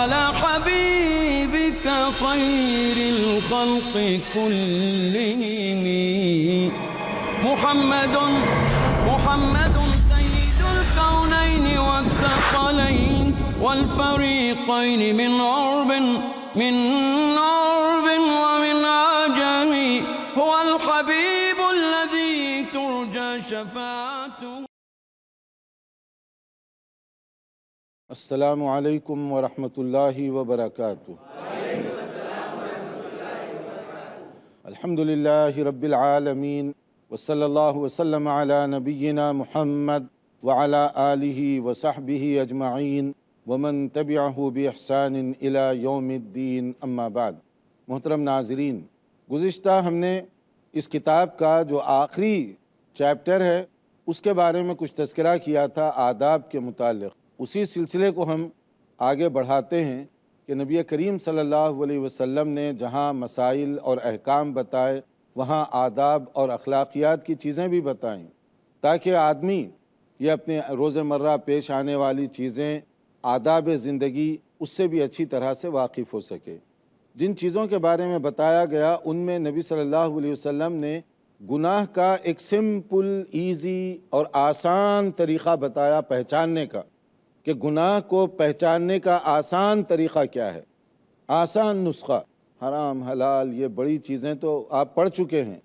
على حبيبك خير الخلق كلهم محمد سيد الكونين والثقلين والفريقين من عرب ومن عجم هو الحبيب الذي ترجى شفاعته. السلام علیکم ورحمۃ اللہ وبرکاتہ. الحمد للہ رب العالمین وصلی اللہ وسلم علی نبینا محمد وعلی آلہ وصحبہ اجمعین ومن تبعہ بإحسان الی یوم الدین. اما بعد. محترم ناظرین، گزشتہ ہم نے اس کتاب کا جو آخری چیپٹر ہے اس کے بارے میں کچھ تذکرہ کیا تھا آداب کے متعلق. اسی سلسلے کو ہم آگے بڑھاتے ہیں کہ نبی کریم صلی اللہ علیہ وسلم نے جہاں مسائل اور احکام بتائے وہاں آداب اور اخلاقیات کی چیزیں بھی بتائیں تاکہ آدمی یہ اپنے روزمرہ پیش آنے والی چیزیں، آداب زندگی، اس سے بھی اچھی طرح سے واقف ہو سکے. جن چیزوں کے بارے میں بتایا گیا ان میں نبی صلی اللہ علیہ وسلم نے گناہ کا ایک سمپل، ایزی اور آسان طریقہ بتایا پہچاننے کا، کہ گناہ کو پہچاننے کا آسان طریقہ کیا ہے. آسان نسخہ، حرام حلال یہ بڑی چیزیں تو آپ پڑھ چکے ہیں.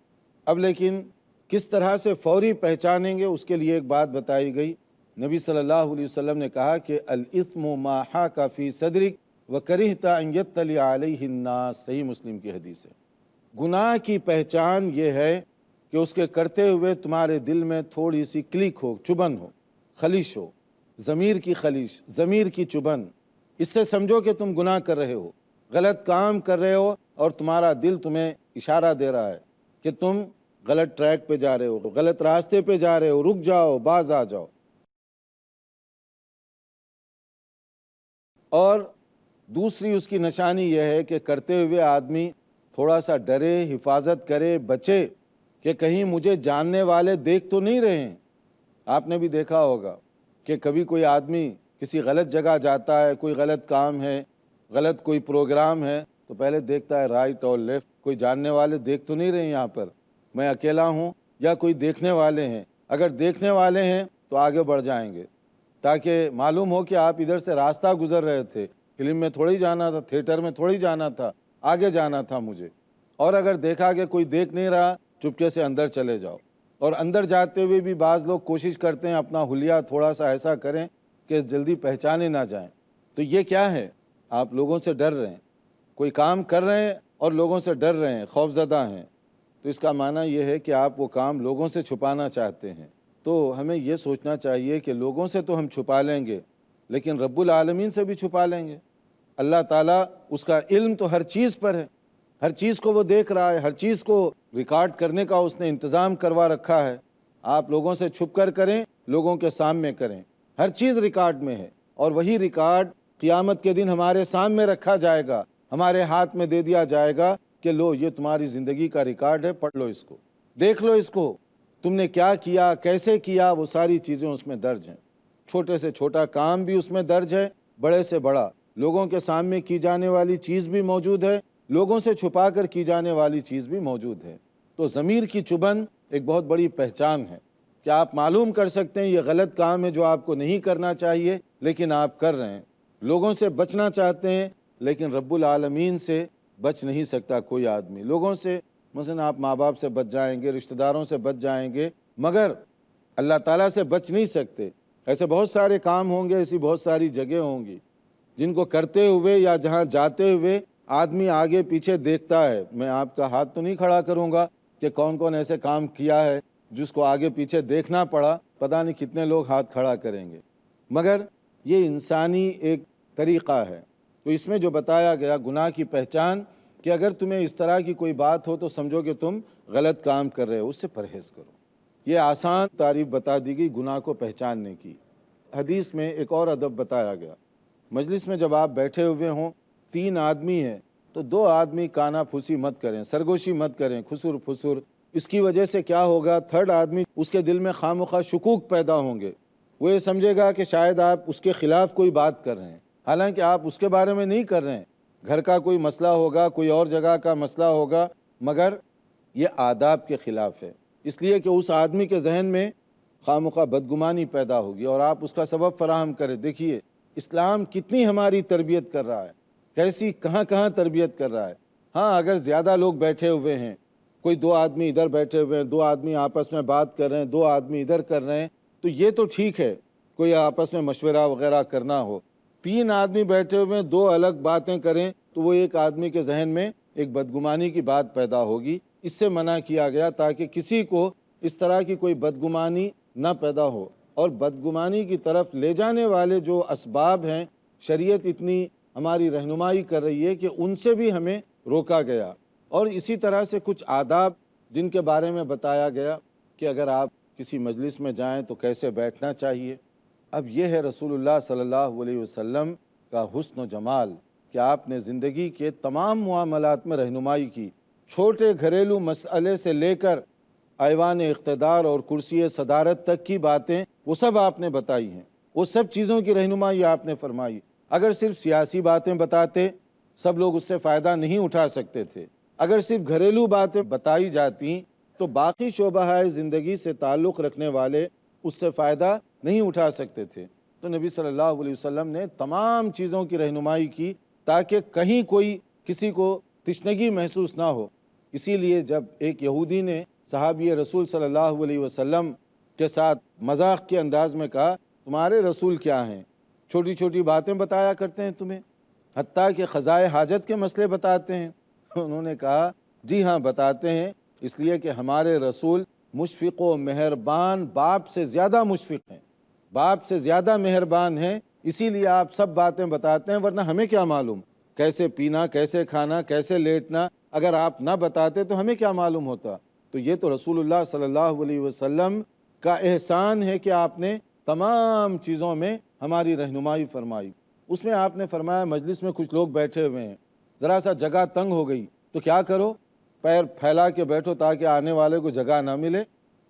اب لیکن کس طرح سے فوری پہچانیں گے اس کے لیے ایک بات بتائی گئی. نبی صلی اللہ علیہ وسلم نے کہا کہ الاثم ما حاک فی صدرک وکرہت ان یطلع علیہ الناس. صحیح مسلم کی حدیث ہے. گناہ کی پہچان یہ ہے کہ اس کے کرتے ہوئے تمہارے دل میں تھوڑی سی کلک ہو، چبھن ہو، خلش ہو، ضمیر کی خلیش، ضمیر کی چبھن. اس سے سمجھو کہ تم گناہ کر رہے ہو، غلط کام کر رہے ہو، اور تمہارا دل تمہیں اشارہ دے رہا ہے کہ تم غلط ٹریک پہ جا رہے ہو، غلط راستے پہ جا رہے ہو، رک جاؤ، باز آ جاؤ. اور دوسری اس کی نشانی یہ ہے کہ کرتے ہوئے آدمی تھوڑا سا ڈرے، حفاظت کرے، بچے کہ کہیں مجھے جاننے والے دیکھ تو نہیں رہے ہیں. آپ نے بھی دیکھا ہوگا کہ کبھی کوئی آدمی کسی غلط جگہ جاتا ہے، کوئی غلط کام ہے، غلط کوئی پروگرام ہے، تو پہلے دیکھتا ہے رائٹ اور لیفٹ، کوئی جاننے والے دیکھ تو نہیں رہے یہاں پر، میں اکیلا ہوں یا کوئی دیکھنے والے ہیں. اگر دیکھنے والے ہیں تو آگے بڑھ جائیں گے تاکہ معلوم ہو کہ آپ ادھر سے راستہ گزر رہے تھے، فلم میں تھوڑی جانا تھا، تھیٹر میں تھوڑی جانا تھا، آگے جانا تھا مجھے. اور اگر دیکھا کہ کوئی دیکھ نہیں رہا، چپکے سے اندر چلے جاؤ. اور اندر جاتے ہوئے بھی بعض لوگ کوشش کرتے ہیں اپنا حلیہ تھوڑا سا ایسا کریں کہ جلدی پہچانے نہ جائیں. تو یہ کیا ہے؟ آپ لوگوں سے ڈر رہے ہیں، کوئی کام کر رہے ہیں اور لوگوں سے ڈر رہے ہیں، خوف زدہ ہیں. تو اس کا معنی یہ ہے کہ آپ وہ کام لوگوں سے چھپانا چاہتے ہیں. تو ہمیں یہ سوچنا چاہیے کہ لوگوں سے تو ہم چھپا لیں گے لیکن رب العالمین سے بھی چھپا لیں گے. اللہ تعالیٰ، اس کا علم تو ہر چیز پر ہے، ہر چیز کو وہ دیکھ رہا ہے، ہر چیز کو ریکارڈ کرنے کا اس نے انتظام کروا رکھا ہے. آپ لوگوں سے چھپ کر کریں، لوگوں کے سامنے کریں، ہر چیز ریکارڈ میں ہے. اور وہی ریکارڈ قیامت کے دن ہمارے سامنے رکھا جائے گا، ہمارے ہاتھ میں دے دیا جائے گا کہ لو یہ تمہاری زندگی کا ریکارڈ ہے، پڑھ لو اس کو، دیکھ لو اس کو، تم نے کیا کیا، کیسے کیا، وہ ساری چیزیں اس میں درج ہیں. چھوٹے سے چھوٹا کام بھی اس میں درج ہے، بڑے سے بڑا لوگوں کے سامنے کی جانے والی چیز بھی موجود ہے، لوگوں سے چھپا کر کی جانے والی چیز بھی موجود ہے. تو ضمیر کی چبھن ایک بہت بڑی پہچان ہے کہ آپ معلوم کر سکتے ہیں یہ غلط کام ہے جو آپ کو نہیں کرنا چاہیے لیکن آپ کر رہے ہیں. لوگوں سے بچنا چاہتے ہیں لیکن رب العالمین سے بچ نہیں سکتا کوئی آدمی. لوگوں سے مثلا آپ ماں باپ سے بچ جائیں گے، رشتہ داروں سے بچ جائیں گے، مگر اللہ تعالیٰ سے بچ نہیں سکتے. ایسے بہت سارے کام ہوں گے، ایسی بہت ساری جگہ ہوں گی جن کو کرتے ہوئے یا جہاں جاتے ہوئے آدمی آگے پیچھے دیکھتا ہے. میں آپ کا ہاتھ تو نہیں کھڑا کروں گا کہ کون کون ایسے کام کیا ہے جس کو آگے پیچھے دیکھنا پڑا، پتہ نہیں کتنے لوگ ہاتھ کھڑا کریں گے، مگر یہ انسانی ایک طریقہ ہے. تو اس میں جو بتایا گیا گناہ کی پہچان، کہ اگر تمہیں اس طرح کی کوئی بات ہو تو سمجھو کہ تم غلط کام کر رہے ہو، اس سے پرہیز کرو. یہ آسان تعریف بتا دی گئی گناہ کو پہچاننے کی. حدیث میں ایک اور ادب بتایا گیا. مجلس میں جب آپ بیٹھے ہوئے ہوں، 3 آدمی ہیں تو 2 آدمی کانا پھوسی مت کریں، سرگوشی مت کریں، خسر پھسر. اس کی وجہ سے کیا ہوگا، 3rd آدمی اس کے دل میں خواہ مخواہ شکوک پیدا ہوں گے. وہ یہ سمجھے گا کہ شاید آپ اس کے خلاف کوئی بات کر رہے ہیں. حالانکہ آپ اس کے بارے میں نہیں کر رہے ہیں، گھر کا کوئی مسئلہ ہوگا، کوئی اور جگہ کا مسئلہ ہوگا، مگر یہ آداب کے خلاف ہے، اس لیے کہ اس آدمی کے ذہن میں خواہ بدگمانی پیدا ہوگی اور آپ اس کا سبب فراہم کریں۔ دیکھیے اسلام کتنی ہماری تربیت کر رہا ہے، کیسی کہاں کہاں تربیت کر رہا ہے۔ ہاں اگر زیادہ لوگ بیٹھے ہوئے ہیں، کوئی دو آدمی ادھر بیٹھے ہوئے ہیں، دو آدمی آپس میں بات کر رہے ہیں، دو آدمی ادھر کر رہے ہیں، تو یہ تو ٹھیک ہے، کوئی آپس میں مشورہ وغیرہ کرنا ہو۔ تین آدمی بیٹھے ہوئے ہیں، دو الگ باتیں کریں تو وہ ایک آدمی کے ذہن میں ایک بدگمانی کی بات پیدا ہوگی، اس سے منع کیا گیا تاکہ کسی کو اس طرح کی کوئی بدگمانی نہ پیدا ہو۔ اور بدگمانی کی طرف لے جانے والے جو اسباب ہیں، شریعت اتنی ہماری رہنمائی کر رہی ہے کہ ان سے بھی ہمیں روکا گیا۔ اور اسی طرح سے کچھ آداب جن کے بارے میں بتایا گیا کہ اگر آپ کسی مجلس میں جائیں تو کیسے بیٹھنا چاہیے۔ اب یہ ہے رسول اللہ صلی اللہ علیہ وسلم کا حسن و جمال کہ آپ نے زندگی کے تمام معاملات میں رہنمائی کی، چھوٹے گھریلو مسئلے سے لے کر ایوان اقتدار اور کرسی صدارت تک کی باتیں وہ سب آپ نے بتائی ہیں، وہ سب چیزوں کی رہنمائی آپ نے فرمائی۔ اگر صرف سیاسی باتیں بتاتے سب لوگ اس سے فائدہ نہیں اٹھا سکتے تھے، اگر صرف گھریلو باتیں بتائی جاتی تو باقی شعبہ زندگی سے تعلق رکھنے والے اس سے فائدہ نہیں اٹھا سکتے تھے۔ تو نبی صلی اللہ علیہ وسلم نے تمام چیزوں کی رہنمائی کی تاکہ کہیں کوئی کسی کو تشنگی محسوس نہ ہو۔ اسی لیے جب ایک یہودی نے صحابی رسول صلی اللہ علیہ وسلم کے ساتھ مذاق کے انداز میں کہا تمہارے رسول کیا ہیں، چھوٹی چھوٹی باتیں بتایا کرتے ہیں تمہیں، حتیٰ کہ قضائے حاجت کے مسئلے بتاتے ہیں۔ انہوں نے کہا جی ہاں بتاتے ہیں، اس لیے کہ ہمارے رسول مشفق و مہربان باپ سے زیادہ مشفق ہیں، باپ سے زیادہ مہربان ہیں، اسی لیے آپ سب باتیں بتاتے ہیں، ورنہ ہمیں کیا معلوم کیسے پینا، کیسے کھانا، کیسے لیٹنا، اگر آپ نہ بتاتے تو ہمیں کیا معلوم ہوتا۔ تو یہ تو رسول اللہ صلی اللہ علیہ وسلم کا احسان ہے کہ آپ نے تمام چیزوں میں ہماری رہنمائی فرمائی۔ اس میں آپ نے فرمایا مجلس میں کچھ لوگ بیٹھے ہوئے ہیں، ذرا سا جگہ تنگ ہو گئی تو کیا کرو، پیر پھیلا کے بیٹھو تاکہ آنے والے کو جگہ نہ ملے؟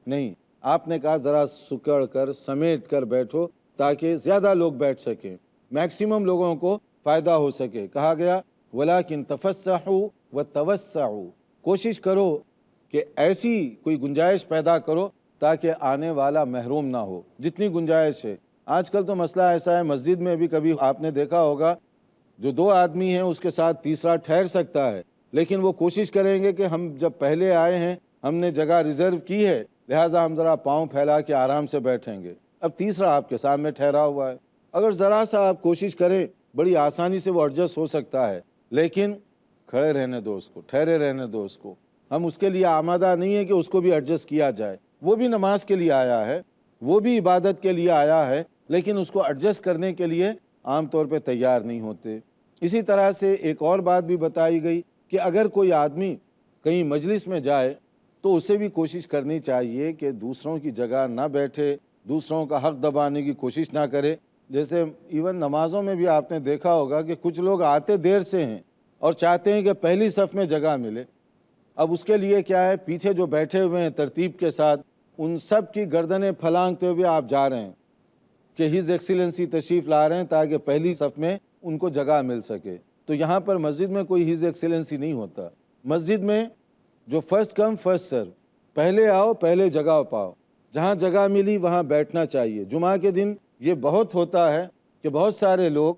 نہیں، آپ نے کہا ذرا سکڑ کر سمیٹ کر بیٹھو تاکہ زیادہ لوگ بیٹھ سکیں، میکسیمم لوگوں کو فائدہ ہو سکے۔ کہا گیا وَلَكِن تَفَسَّحُوا وَتَوَسَّعُوا، کوشش کرو کہ ایسی کوئی گنجائش پیدا کرو تاکہ آنے والا محروم نہ ہو، جتنی گنجائش ہے۔ آج کل تو مسئلہ ایسا ہے، مسجد میں بھی کبھی آپ نے دیکھا ہوگا جو دو آدمی ہیں اس کے ساتھ تیسرا ٹھہر سکتا ہے، لیکن وہ کوشش کریں گے کہ ہم جب پہلے آئے ہیں ہم نے جگہ ریزرو کی ہے، لہٰذا ہم ذرا پاؤں پھیلا کے آرام سے بیٹھیں گے۔ اب تیسرا آپ کے سامنے ٹھہرا ہوا ہے، اگر ذرا سا آپ کوشش کریں بڑی آسانی سے وہ ایڈجسٹ ہو سکتا ہے، لیکن کھڑے رہنے دو اس کو، ٹھہرے رہنے دو اس کو۔ ہم اس کے لیے آمادہ نہیں ہے کہ اس کو بھی ایڈجسٹ کیا جائے، وہ بھی نماز کے لیے آیا ہے، وہ بھی عبادت کے لیے آیا ہے، لیکن اس کو ایڈجسٹ کرنے کے لیے عام طور پہ تیار نہیں ہوتے۔ اسی طرح سے ایک اور بات بھی بتائی گئی کہ اگر کوئی آدمی کہیں مجلس میں جائے تو اسے بھی کوشش کرنی چاہیے کہ دوسروں کی جگہ نہ بیٹھے، دوسروں کا حق دبانے کی کوشش نہ کرے۔ جیسے ایون نمازوں میں بھی آپ نے دیکھا ہوگا کہ کچھ لوگ آتے دیر سے ہیں اور چاہتے ہیں کہ پہلی صف میں جگہ ملے۔ اب اس کے لیے کیا ہے، پیچھے جو بیٹھے ہوئے ہیں ترتیب کے ساتھ ان سب کی گردنیں پھلانگتے ہوئے آپ جا رہے ہیں کہ ہز ایکسیلنسی تشریف لا رہے ہیں تاکہ پہلی صف میں ان کو جگہ مل سکے۔ تو یہاں پر مسجد میں کوئی ہز ایکسیلنسی نہیں ہوتا، مسجد میں جو فرسٹ کم فرسٹ سرو، پہلے آؤ پہلے جگہ پاؤ، جہاں جگہ ملی وہاں بیٹھنا چاہیے۔ جمعہ کے دن یہ بہت ہوتا ہے کہ بہت سارے لوگ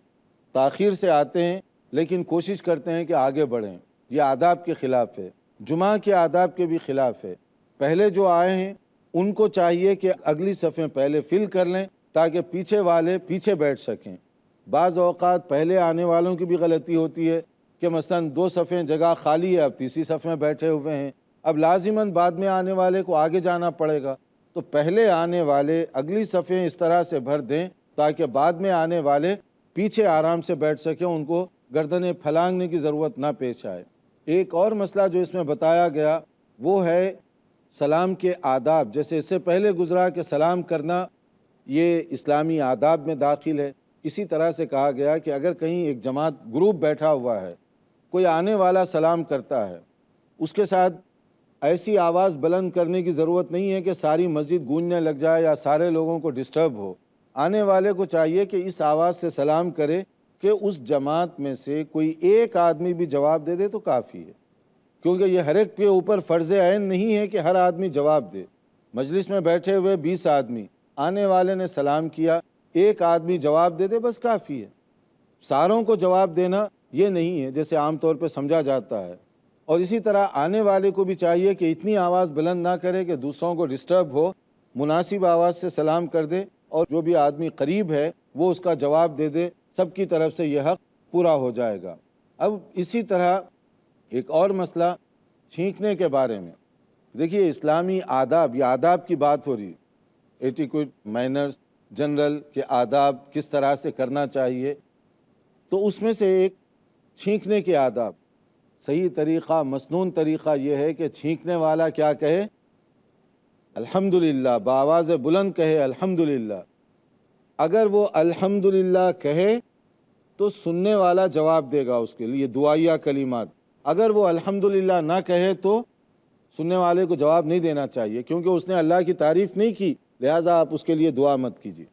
تاخیر سے آتے ہیں لیکن کوشش کرتے ہیں کہ آگے بڑھیں، یہ آداب کے خلاف ہے، جمعہ کے آداب کے بھی خلاف ہے۔ پہلے جو آئے ہیں ان کو چاہیے کہ اگلی صفیں پہلے فل کر لیں تاکہ پیچھے والے پیچھے بیٹھ سکیں۔ بعض اوقات پہلے آنے والوں کی بھی غلطی ہوتی ہے کہ مثلاً دو صفیں جگہ خالی ہے، اب تیسری صف میں بیٹھے ہوئے ہیں، اب لازماً بعد میں آنے والے کو آگے جانا پڑے گا، تو پہلے آنے والے اگلی صفیں اس طرح سے بھر دیں تاکہ بعد میں آنے والے پیچھے آرام سے بیٹھ سکیں، ان کو گردنیں پھلانگنے کی ضرورت نہ پیش آئے۔ ایک اور مسئلہ جو اس میں بتایا گیا وہ ہے سلام کے آداب۔ جیسے اس سے پہلے گزرا کہ سلام کرنا یہ اسلامی آداب میں داخل ہے، اسی طرح سے کہا گیا کہ اگر کہیں ایک جماعت گروپ بیٹھا ہوا ہے، کوئی آنے والا سلام کرتا ہے، اس کے ساتھ ایسی آواز بلند کرنے کی ضرورت نہیں ہے کہ ساری مسجد گونجنے لگ جائے یا سارے لوگوں کو ڈسٹرب ہو۔ آنے والے کو چاہیے کہ اس آواز سے سلام کرے کہ اس جماعت میں سے کوئی ایک آدمی بھی جواب دے دے تو کافی ہے، کیونکہ یہ ہر ایک کے اوپر فرض عین نہیں ہے کہ ہر آدمی جواب دے۔ مجلس میں بیٹھے ہوئے 20 آدمی، آنے والے نے سلام کیا، ایک آدمی جواب دے دے بس کافی ہے۔ ساروں کو جواب دینا یہ نہیں ہے جیسے عام طور پہ سمجھا جاتا ہے، اور اسی طرح آنے والے کو بھی چاہیے کہ اتنی آواز بلند نہ کرے کہ دوسروں کو ڈسٹرب ہو، مناسب آواز سے سلام کر دے، اور جو بھی آدمی قریب ہے وہ اس کا جواب دے دے، سب کی طرف سے یہ حق پورا ہو جائے گا۔ اب اسی طرح ایک اور مسئلہ چھینکنے کے بارے میں، دیکھیے اسلامی آداب، یہ آداب کی بات ہو رہی ہے، ایٹیکیٹ، مینرز، جنرل کے آداب کس طرح سے کرنا چاہیے، تو اس میں سے ایک چھینکنے کے آداب۔ صحیح طریقہ، مسنون طریقہ یہ ہے کہ چھینکنے والا کیا کہے؟ الحمدللہ، بآواز بلند کہے الحمدللہ۔ اگر وہ الحمدللہ کہے تو سننے والا جواب دے گا اس کے لیے دعائیہ کلمات۔ اگر وہ الحمدللہ نہ کہے تو سننے والے کو جواب نہیں دینا چاہیے، کیونکہ اس نے اللہ کی تعریف نہیں کی، لہٰذا آپ اس کے لیے دعا مت کیجیے۔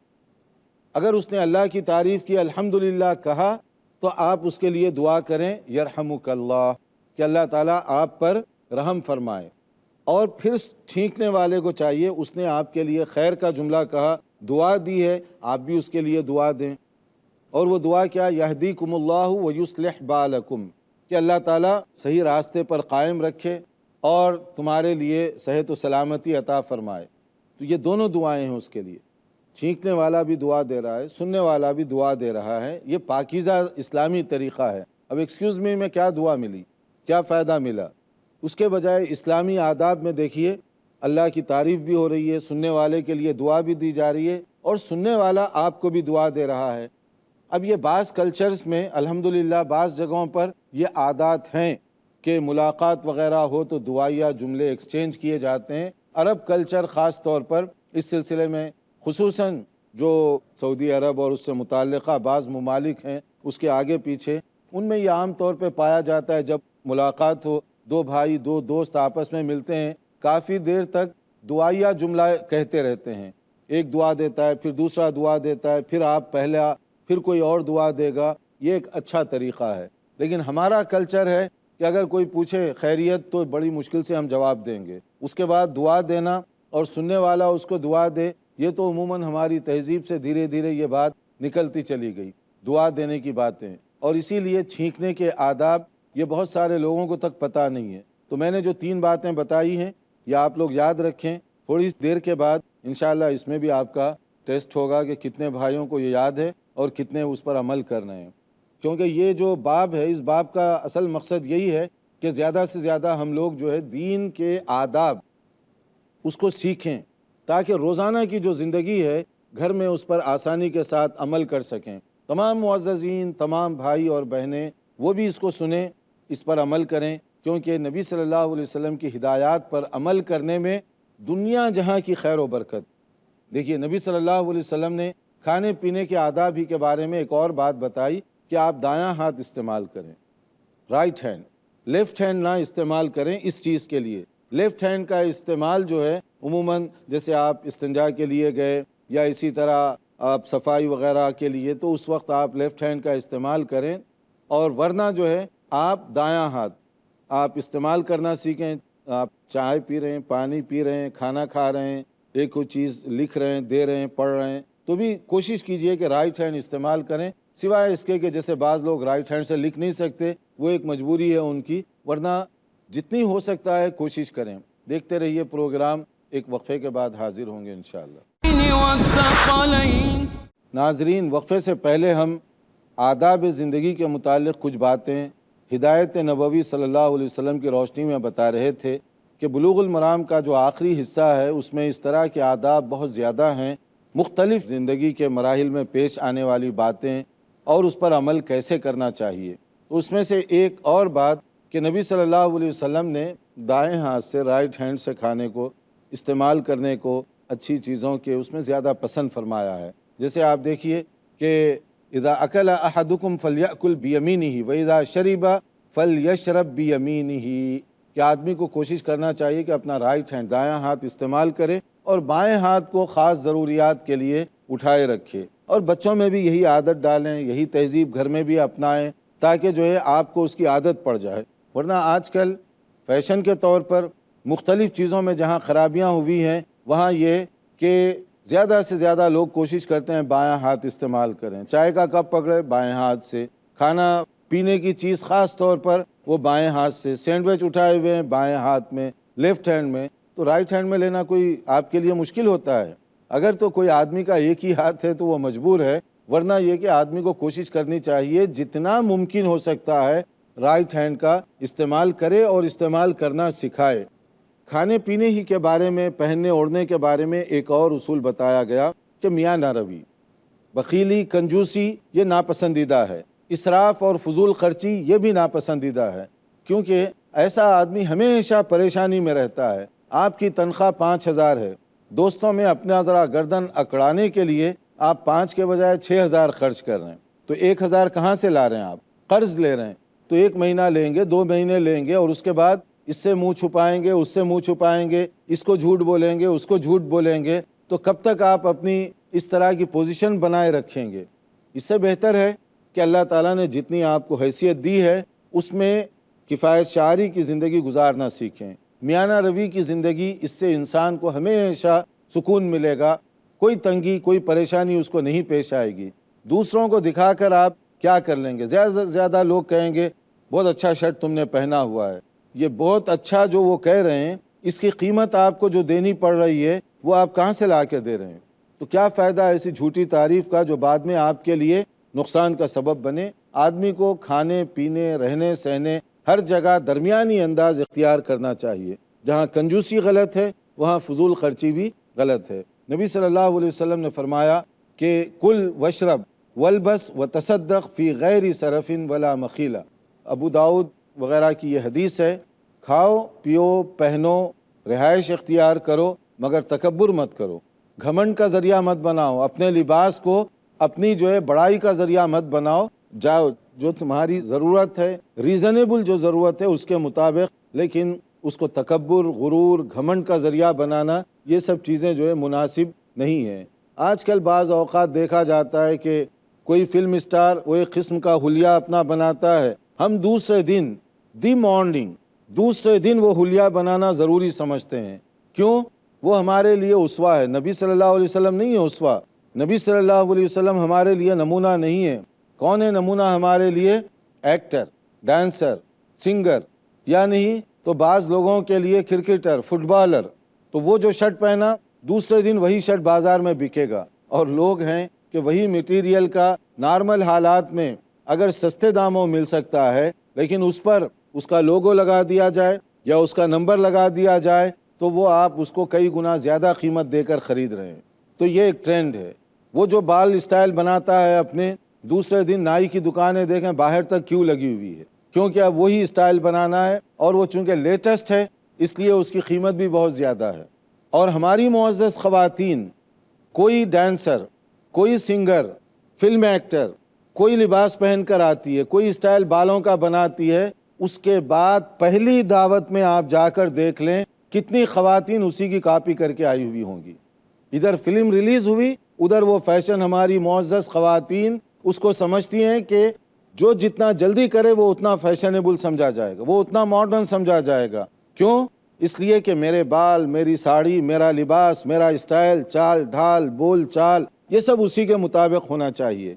اگر اس نے اللہ کی تعریف کی، الحمدللہ کہا، تو آپ اس کے لیے دعا کریں یرحمک اللہ، کہ اللہ تعالیٰ آپ پر رحم فرمائے۔ اور پھر چھینکنے والے کو چاہیے، اس نے آپ کے لیے خیر کا جملہ کہا، دعا دی ہے، آپ بھی اس کے لیے دعا دیں۔ اور وہ دعا کیا؟ یہدیکم اللہ ویصلح بالکم، کہ اللہ تعالیٰ صحیح راستے پر قائم رکھے اور تمہارے لیے صحت و سلامتی عطا فرمائے۔ تو یہ دونوں دعائیں ہیں اس کے لیے، چھینکنے والا بھی دعا دے رہا ہے، سننے والا بھی دعا دے رہا ہے۔ یہ پاکیزہ اسلامی طریقہ ہے۔ اب ایکسکیوز می میں کیا دعا ملی، کیا فائدہ ملا؟ اس کے بجائے اسلامی آداب میں دیکھیے اللہ کی تعریف بھی ہو رہی ہے، سننے والے کے لیے دعا بھی دی جا رہی ہے، اور سننے والا آپ کو بھی دعا دے رہا ہے۔ اب یہ بعض کلچرز میں الحمدللہ بعض جگہوں پر یہ عادات ہیں کہ ملاقات وغیرہ ہو تو دعائیہ جملے ایکسچینج کیے جاتے ہیں۔ عرب کلچر خاص طور پر اس سلسلے میں، خصوصاً جو سعودی عرب اور اس سے متعلقہ بعض ممالک ہیں اس کے آگے پیچھے، ان میں یہ عام طور پہ پایا جاتا ہے جب ملاقات ہو، دو بھائی دو دوست آپس میں ملتے ہیں، کافی دیر تک دعائیہ جملہ کہتے رہتے ہیں، ایک دعا دیتا ہے، پھر دوسرا دعا دیتا ہے، پھر آپ پہلا، پھر کوئی اور دعا دے گا۔ یہ ایک اچھا طریقہ ہے، لیکن ہمارا کلچر ہے کہ اگر کوئی پوچھے خیریت تو بڑی مشکل سے ہم جواب دیں گے، اس کے بعد دعا دینا اور سننے والا اس کو دعا دے، یہ تو عموماً ہماری تہذیب سے دھیرے دھیرے یہ بات نکلتی چلی گئی، دعا دینے کی باتیں۔ اور اسی لیے چھینکنے کے آداب یہ بہت سارے لوگوں کو تک پتہ نہیں ہے۔ تو میں نے جو 3 باتیں بتائی ہیں یہ آپ لوگ یاد رکھیں، تھوڑی دیر کے بعد انشاءاللہ اس میں بھی آپ کا ٹیسٹ ہوگا کہ کتنے بھائیوں کو یہ یاد ہے اور کتنے اس پر عمل کر رہے ہیں، کیونکہ یہ جو باب ہے، اس باب کا اصل مقصد یہی ہے کہ زیادہ سے زیادہ ہم لوگ جو ہے دین کے آداب اس کو سیکھیں، تاکہ روزانہ کی جو زندگی ہے گھر میں اس پر آسانی کے ساتھ عمل کر سکیں۔ تمام معززین، تمام بھائی اور بہنیں وہ بھی اس کو سنیں، اس پر عمل کریں، کیونکہ نبی صلی اللہ علیہ وسلم کی ہدایات پر عمل کرنے میں دنیا جہاں کی خیر و برکت۔ دیکھیے نبی صلی اللہ علیہ وسلم نے کھانے پینے کے آداب ہی کے بارے میں ایک اور بات بتائی کہ آپ دایاں ہاتھ استعمال کریں، رائٹ ہینڈ، لیفٹ ہینڈ نہ استعمال کریں اس چیز کے لیے۔ لیفٹ ہینڈ کا استعمال جو ہے عموماً جیسے آپ استنجا کے لیے گئے یا اسی طرح آپ صفائی وغیرہ کے لیے، تو اس وقت آپ لیفٹ ہینڈ کا استعمال کریں، اور ورنہ جو ہے آپ دایاں ہاتھ آپ استعمال کرنا سیکھیں۔ آپ چائے پی رہے ہیں، پانی پی رہے ہیں، کھانا کھا رہے ہیں، ایک کوئی چیز لکھ رہے ہیں، دے رہے ہیں، پڑھ رہے ہیں، تو بھی کوشش کیجئے کہ رائٹ ہینڈ استعمال کریں، سوائے اس کے کہ جیسے بعض لوگ رائٹ ہینڈ سے لکھ نہیں سکتے، وہ ایک مجبوری ہے ان کی، ورنہ جتنی ہو سکتا ہے کوشش کریں۔ دیکھتے رہیے پروگرام، ایک وقفے کے بعد حاضر ہوں گے انشاءاللہ۔ والثقلين ناظرین، وقفے سے پہلے ہم آداب زندگی کے متعلق کچھ باتیں ہدایت نبوی صلی اللہ علیہ وسلم کی روشنی میں بتا رہے تھے کہ بلوغ المرام کا جو آخری حصہ ہے اس میں اس طرح کے آداب بہت زیادہ ہیں، مختلف زندگی کے مراحل میں پیش آنے والی باتیں اور اس پر عمل کیسے کرنا چاہیے۔ اس میں سے ایک اور بات کہ نبی صلی اللہ علیہ وسلم نے دائیں ہاتھ سے، رائٹ ہینڈ سے کھانے کو استعمال کرنے کو اچھی چیزوں کے اس میں زیادہ پسند فرمایا ہے۔ جیسے آپ دیکھیے کہ اذا اکل احدکم فلیأکل بیمینہ واذا شرب فلیشرب بیمینہ، کہ آدمی کو کوشش کرنا چاہیے کہ اپنا رائٹ ہینڈ، دایاں ہاتھ استعمال کرے اور بائیں ہاتھ کو خاص ضروریات کے لیے اٹھائے رکھے۔ اور بچوں میں بھی یہی عادت ڈالیں، یہی تہذیب گھر میں بھی اپنائیں، تاکہ جو ہے آپ کو اس کی عادت پڑ جائے۔ ورنہ آج کل فیشن کے طور پر مختلف چیزوں میں جہاں خرابیاں ہوئی ہیں، وہاں یہ کہ زیادہ سے زیادہ لوگ کوشش کرتے ہیں بایاں ہاتھ استعمال کریں، چائے کا کپ پکڑے بائیں ہاتھ سے، کھانا پینے کی چیز خاص طور پر وہ بائیں ہاتھ سے، سینڈوچ اٹھائے ہوئے ہیں بائیں ہاتھ میں، لیفٹ ہینڈ میں، تو رائٹ ہینڈ میں لینا کوئی آپ کے لیے مشکل ہوتا ہے؟ اگر تو کوئی آدمی کا ایک ہی ہاتھ ہے تو وہ مجبور ہے، ورنہ یہ کہ آدمی کو کوشش کرنی چاہیے جتنا ممکن ہو سکتا ہے رائٹ ہینڈ کا استعمال کرے اور استعمال کرنا سکھائے۔ کھانے پینے ہی کے بارے میں، پہننے اوڑھنے کے بارے میں ایک اور اصول بتایا گیا کہ میاں نہ روی، بخیلی، کنجوسی یہ ناپسندیدہ ہے، اسراف اور فضول خرچی یہ بھی ناپسندیدہ ہے، کیونکہ ایسا آدمی ہمیشہ پریشانی میں رہتا ہے۔ آپ کی تنخواہ 5,000 ہے، دوستوں میں اپنا ذرا گردن اکڑانے کے لیے آپ 5 کے بجائے 6,000 خرچ کر رہے ہیں، تو 1,000 کہاں سے لا رہے ہیں؟ آپ قرض لے رہے ہیں، تو 1 مہینہ لیں گے، 2 مہینے لیں گے، اور اس کے بعد اس سے منہ چھپائیں گے، اس سے منہ چھپائیں گے، اس کو جھوٹ بولیں گے، اس کو جھوٹ بولیں گے، تو کب تک آپ اپنی اس طرح کی پوزیشن بنائے رکھیں گے؟ اس سے بہتر ہے کہ اللہ تعالیٰ نے جتنی آپ کو حیثیت دی ہے اس میں کفایت شعاری کی زندگی گزارنا سیکھیں۔ میانہ روی کی زندگی، اس سے انسان کو ہمیشہ سکون ملے گا، کوئی تنگی، کوئی پریشانی اس کو نہیں پیش آئے گی۔ دوسروں کو دکھا کر آپ کیا کر لیں گے؟ زیادہ سے زیادہ لوگ کہیں گے بہت اچھا شرٹ تم نے پہنا ہوا ہے۔ یہ بہت اچھا جو وہ کہہ رہے ہیں، اس کی قیمت آپ کو جو دینی پڑ رہی ہے وہ آپ کہاں سے لا کے دے رہے ہیں؟ تو کیا فائدہ ایسی جھوٹی تعریف کا جو بعد میں آپ کے لیے نقصان کا سبب بنے؟ آدمی کو کھانے پینے، رہنے سہنے ہر جگہ درمیانی انداز اختیار کرنا چاہیے۔ جہاں کنجوسی غلط ہے وہاں فضول خرچی بھی غلط ہے۔ نبی صلی اللہ علیہ وسلم نے فرمایا کہ کل وشرب والبس وتصدق فی غیر صرف ولا مخیلہ۔ ابو داؤد وغیرہ کی یہ حدیث ہے، کھاؤ پیو پہنو، رہائش اختیار کرو، مگر تکبر مت کرو، گھمنڈ کا ذریعہ مت بناؤ، اپنے لباس کو اپنی جو ہے بڑائی کا ذریعہ مت بناؤ، جاؤ جو تمہاری ضرورت ہے، ریزنیبل جو ضرورت ہے اس کے مطابق، لیکن اس کو تکبر، غرور، گھمنڈ کا ذریعہ بنانا یہ سب چیزیں جو ہے مناسب نہیں ہیں۔ آج کل بعض اوقات دیکھا جاتا ہے کہ کوئی فلم اسٹار وہ ایک قسم کا حلیہ اپنا بناتا ہے، ہم دوسرے دن دوسرے دن وہ حلیہ بنانا ضروری سمجھتے ہیں۔ کیوں؟ وہ ہمارے لیے اسوہ ہے، نبی صلی اللہ علیہ وسلم نہیں ہے اسوہ۔ نبی صلی اللہ علیہ وسلم ہمارے لیے نمونہ نہیں ہے۔ کون ہے نمونہ ہمارے لیے؟ ایکٹر، ڈانسر، سنگر، یا نہیں تو بعض لوگوں کے لیے کرکٹر، فٹ بالر۔ تو وہ جو شرٹ پہنا دوسرے دن وہی شرٹ بازار میں بکے گا، اور لوگ ہیں کہ وہی میٹیریل کا نارمل حالات میں اگر سستے داموں مل سکتا ہے، لیکن اس پر اس کا لوگو لگا دیا جائے یا اس کا نمبر لگا دیا جائے تو وہ آپ اس کو کئی گنا زیادہ قیمت دے کر خرید رہے ہیں۔ تو یہ ایک ٹرینڈ ہے۔ وہ جو بال اسٹائل بناتا ہے اپنے، دوسرے دن نائی کی دکانیں دیکھیں باہر تک کیوں لگی ہوئی ہے، کیونکہ اب وہی اسٹائل بنانا ہے، اور وہ چونکہ لیٹسٹ ہے اس لیے اس کی قیمت بھی بہت زیادہ ہے۔ اور ہماری معزز خواتین، کوئی ڈانسر، کوئی سنگر، فلم ایکٹر، کوئی لباس پہن کر آتی ہے، کوئی اسٹائل بالوں کا بناتی ہے، اس کے بعد پہلی دعوت میں آپ جا کر دیکھ لیں کتنی خواتین اسی کی کاپی کر کے آئی ہوئی ہوں گی۔ ادھر فلم ریلیز ہوئی، ادھر وہ فیشن ہماری معزز خواتین اس کو سمجھتی ہیں کہ جو جتنا جلدی کرے وہ اتنا فیشنیبل سمجھا جائے گا، وہ اتنا ماڈرن سمجھا جائے گا۔ کیوں؟ اس لیے کہ میرے بال، میری ساڑی، میرا لباس، میرا اسٹائل، چال ڈھال، بول چال، یہ سب اسی کے مطابق ہونا چاہیے۔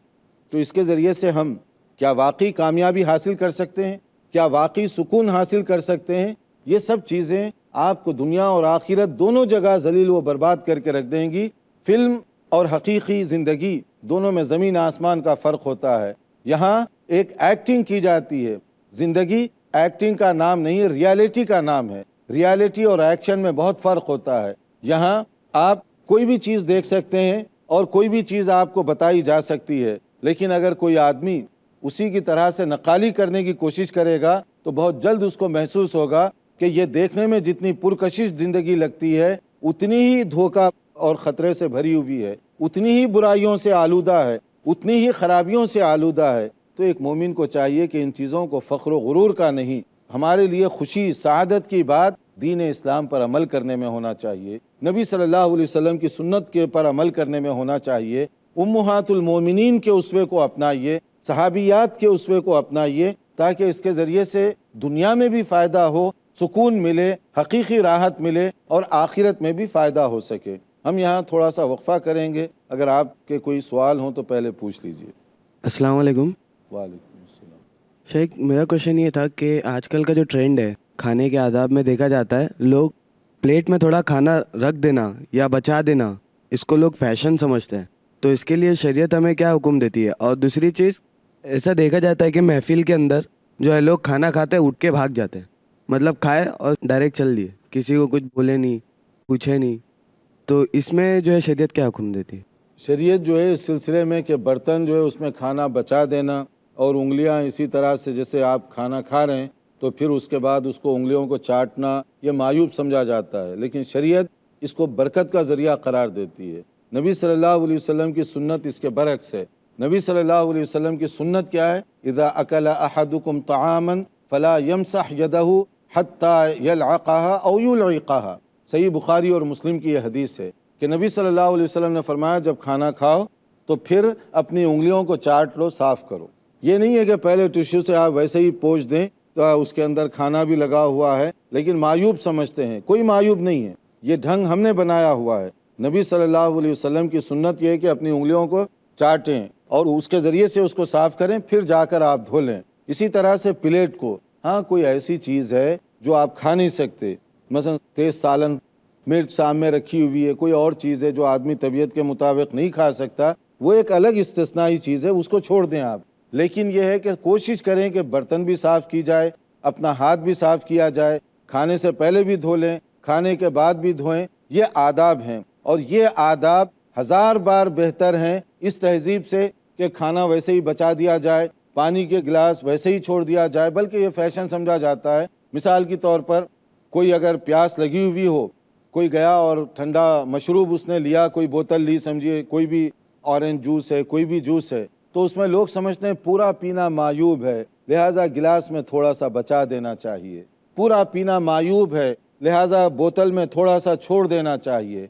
تو اس کے ذریعے سے ہم کیا واقعی کامیابی حاصل کر سکتے ہیں؟ کیا واقعی سکون حاصل کر سکتے ہیں؟ یہ سب چیزیں آپ کو دنیا اور آخرت دونوں جگہ ذلیل و برباد کر کے رکھ دیں گی۔ فلم اور حقیقی زندگی دونوں میں زمین آسمان کا فرق ہوتا ہے۔ یہاں ایک ایکٹنگ کی جاتی ہے، زندگی ایکٹنگ کا نام نہیں، ریالٹی کا نام ہے۔ ریالٹی اور ایکشن میں بہت فرق ہوتا ہے۔ یہاں آپ کوئی بھی چیز دیکھ سکتے ہیں اور کوئی بھی چیز آپ کو بتائی جا سکتی ہے، لیکن اگر کوئی آدمی اسی کی طرح سے نقالی کرنے کی کوشش کرے گا تو بہت جلد اس کو محسوس ہوگا کہ یہ دیکھنے میں جتنی پرکشش زندگی لگتی ہے اتنی ہی دھوکہ اور خطرے سے بھری ہوئی ہے، اتنی ہی برائیوں سے آلودہ ہے، اتنی ہی خرابیوں سے آلودہ ہے۔ تو ایک مومن کو چاہیے کہ ان چیزوں کو فخر و غرور کا نہیں، ہمارے لیے خوشی سعادت کی بات دین اسلام پر عمل کرنے میں ہونا چاہیے، نبی صلی اللہ علیہ وسلم کی سنت کے پر عمل کرنے میں ہونا چاہیے۔ امہات المومنین کے اسوے کو اپنائیے، صحابیات کے اسوے کو اپنائیے، تاکہ اس کے ذریعے سے دنیا میں بھی فائدہ ہو، سکون ملے، حقیقی راحت ملے اور آخرت میں بھی فائدہ ہو سکے۔ ہم یہاں تھوڑا سا وقفہ کریں گے، اگر آپ کے کوئی سوال ہوں تو پہلے پوچھ لیجئے۔ السلام علیکم وعلیکم السلام۔ شیخ، میرا کوشچن یہ تھا کہ آج کل کا جو ٹرینڈ ہے کھانے کے آداب میں دیکھا جاتا ہے، لوگ پلیٹ میں تھوڑا کھانا رکھ دینا یا بچا دینا، اس کو لوگ فیشن سمجھتے ہیں، تو اس کے لیے شریعت ہمیں کیا حکم دیتی ہے؟ اور دوسری چیز، ایسا دیکھا جاتا ہے کہ محفل کے اندر جو ہے لوگ کھانا کھاتے اٹھ کے بھاگ جاتے ہیں، مطلب کھائے اور ڈائریکٹ چل دیے، کسی کو کچھ بولے نہیں، پوچھے نہیں، تو اس میں جو ہے شریعت کیا حکم دیتی ہے؟ شریعت جو ہے اس سلسلے میں کہ برتن جو ہے اس میں کھانا بچا دینا اور انگلیاں اسی طرح سے جیسے آپ کھانا کھا رہے ہیں تو پھر اس کے بعد اس کو انگلیوں کو چاٹنا یہ معیوب سمجھا جاتا ہے، لیکن شریعت اس کو برکت کا ذریعہ قرار دیتی ہے۔ نبی صلی اللہ علیہ وسلم کی سنت اس کے برعکس ہے۔ نبی صلی اللہ علیہ وسلم کی سنت کیا ہے؟ اذا اکل احدکم طعاما فلا یمسح یدہ حتی یلعقها او یلعقها۔ صحیح بخاری اور مسلم کی یہ حدیث ہے کہ نبی صلی اللہ علیہ وسلم نے فرمایا جب کھانا کھاؤ تو پھر اپنی انگلیوں کو چاٹ لو، صاف کرو۔ یہ نہیں ہے کہ پہلے ٹشو سے آپ ویسے ہی پوچھ دیں تو اس کے اندر کھانا بھی لگا ہوا ہے، لیکن معیوب سمجھتے ہیں۔ کوئی معیوب نہیں ہے، یہ ڈھنگ ہم نے بنایا ہوا ہے۔ نبی صلی اللہ علیہ وسلم کی سنت یہ ہے کہ اپنی انگلیوں کو چاٹیں اور اس کے ذریعے سے اس کو صاف کریں، پھر جا کر آپ دھو لیں۔ اسی طرح سے پلیٹ کو، ہاں کوئی ایسی چیز ہے جو آپ کھا نہیں سکتے، مثلا تیز سالن، مرچ سامنے رکھی ہوئی ہے، کوئی اور چیز ہے جو آدمی طبیعت کے مطابق نہیں کھا سکتا، وہ ایک الگ استثنائی چیز ہے، اس کو چھوڑ دیں آپ۔ لیکن یہ ہے کہ کوشش کریں کہ برتن بھی صاف کی جائے، اپنا ہاتھ بھی صاف کیا جائے، کھانے سے پہلے بھی دھو لیں، کھانے کے بعد بھی دھوئیں۔ یہ آداب ہیں اور یہ آداب ہزار بار بہتر ہیں اس تہذیب سے کہ کھانا ویسے ہی بچا دیا جائے، پانی کے گلاس ویسے ہی چھوڑ دیا جائے، بلکہ یہ فیشن سمجھا جاتا ہے۔ مثال کے طور پر کوئی اگر پیاس لگی ہوئی ہو، کوئی گیا اور ٹھنڈا مشروب اس نے لیا، کوئی بوتل لی، سمجھیے کوئی بھی اورنج جوس ہے، کوئی بھی جوس ہے، تو اس میں لوگ سمجھتے ہیں پورا پینا معیوب ہے، لہٰذا گلاس میں تھوڑا سا بچا دینا چاہیے۔ پورا پینا معیوب ہے، لہٰذا بوتل میں تھوڑا سا چھوڑ دینا چاہیے۔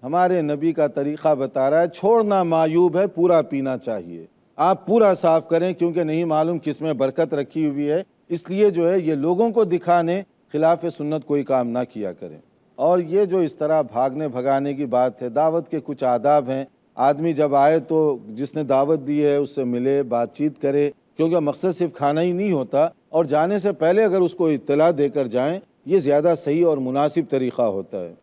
ہمارے نبی کا طریقہ بتا رہا ہے چھوڑنا معیوب ہے، پورا پینا چاہیے۔ آپ پورا صاف کریں، کیونکہ نہیں معلوم کس میں برکت رکھی ہوئی ہے، اس لیے جو ہے یہ لوگوں کو دکھانے خلاف سنت کوئی کام نہ کیا کریں۔ اور یہ جو اس طرح بھاگنے بھگانے کی بات ہے، دعوت کے کچھ آداب ہیں۔ آدمی جب آئے تو جس نے دعوت دی ہے اس سے ملے، بات چیت کرے، کیونکہ مقصد صرف کھانا ہی نہیں ہوتا، اور جانے سے پہلے اگر اس کو اطلاع دے کر جائیں یہ زیادہ صحیح اور مناسب طریقہ ہوتا ہے۔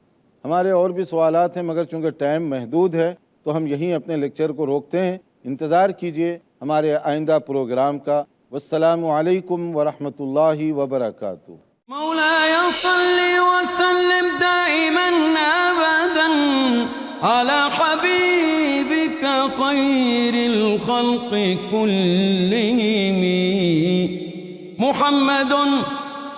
ہمارے اور بھی سوالات ہیں، مگر چونکہ ٹائم محدود ہے تو ہم یہیں اپنے لیکچر کو روکتے ہیں۔ انتظار کیجئے ہمارے آئندہ پروگرام کا۔ والسلام علیکم ورحمۃ اللہ وبرکاتہ۔ مولاي صل وسلم دائما أبدا على حبيبك خير الخلق كلهم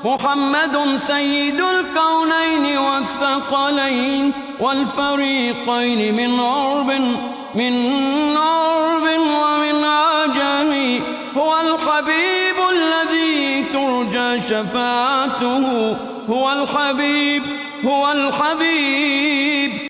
محمد سيد الكونين والثقلين والفريقين من عرب ومن عجم هو الحبيب الذي ترجى شفاعته هو الحبيب